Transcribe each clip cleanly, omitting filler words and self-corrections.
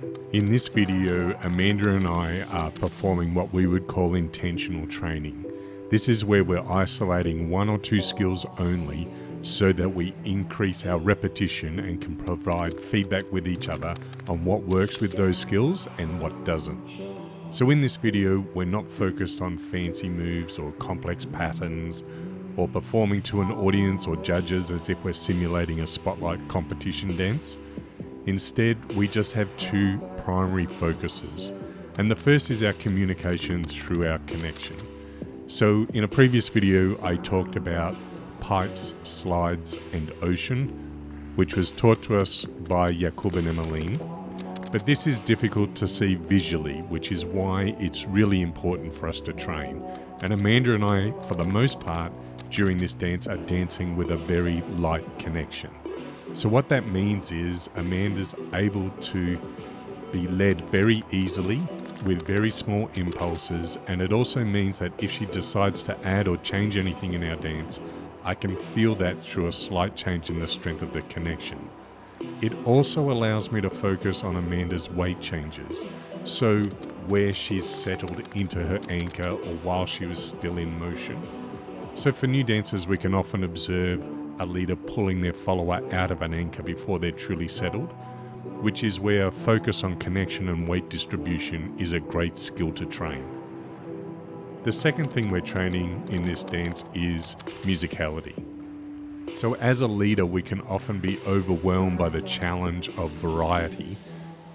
In this video, Amanda and I are performing what we would call intentional training. This is where we're isolating one or two skills only so that we increase our repetition and can provide feedback with each other on what works with those skills and what doesn't. So in this video, we're not focused on fancy moves or complex patterns or performing to an audience or judges as if we're simulating a spotlight competition dance. Instead, we just have two primary focuses. And the first is our communication through our connection. So in a previous video, I talked about pipes, slides, and ocean, which was taught to us by Jakub and Emmeline. But this is difficult to see visually, which is why it's really important for us to train. And Amanda and I, for the most part, during this dance are dancing with a very light connection. So what that means is Amanda's able to be led very easily with very small impulses, and it also means that if she decides to add or change anything in our dance, I can feel that through a slight change in the strength of the connection. It also allows me to focus on Amanda's weight changes, so where she's settled into her anchor or while she was still in motion. So for new dancers, we can often observe a leader pulling their follower out of an anchor before they're truly settled, which is where a focus on connection and weight distribution is a great skill to train. The second thing we're training in this dance is musicality. So as a leader, we can often be overwhelmed by the challenge of variety,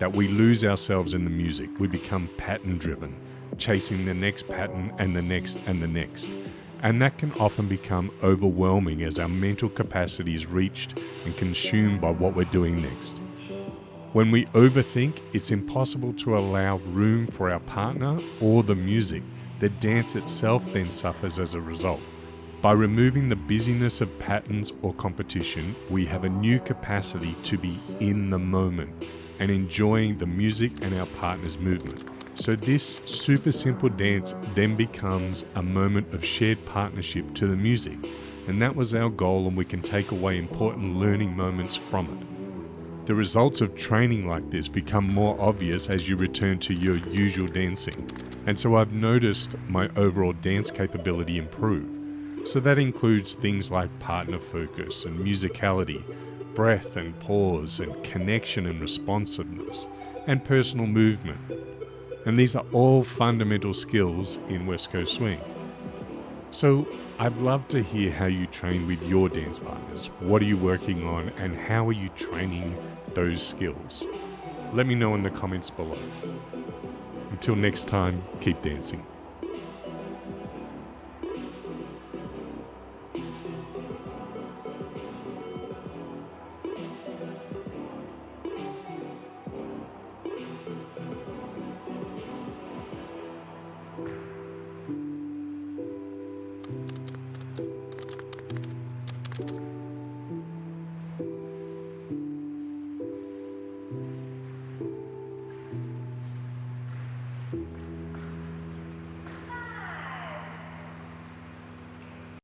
that we lose ourselves in the music. We become pattern driven, chasing the next pattern and the next and the next. And that can often become overwhelming as our mental capacity is reached and consumed by what we're doing next. When we overthink, it's impossible to allow room for our partner or the music. The dance itself then suffers as a result. By removing the busyness of patterns or competition, we have a new capacity to be in the moment and enjoying the music and our partner's movement. So this super simple dance then becomes a moment of shared partnership to the music. And that was our goal, and we can take away important learning moments from it. The results of training like this become more obvious as you return to your usual dancing. And so I've noticed my overall dance capability improve. So that includes things like partner focus and musicality, breath and pause and connection and responsiveness, and personal movement. And these are all fundamental skills in West Coast Swing. So I'd love to hear how you train with your dance partners. What are you working on and how are you training those skills? Let me know in the comments below. Until next time, keep dancing.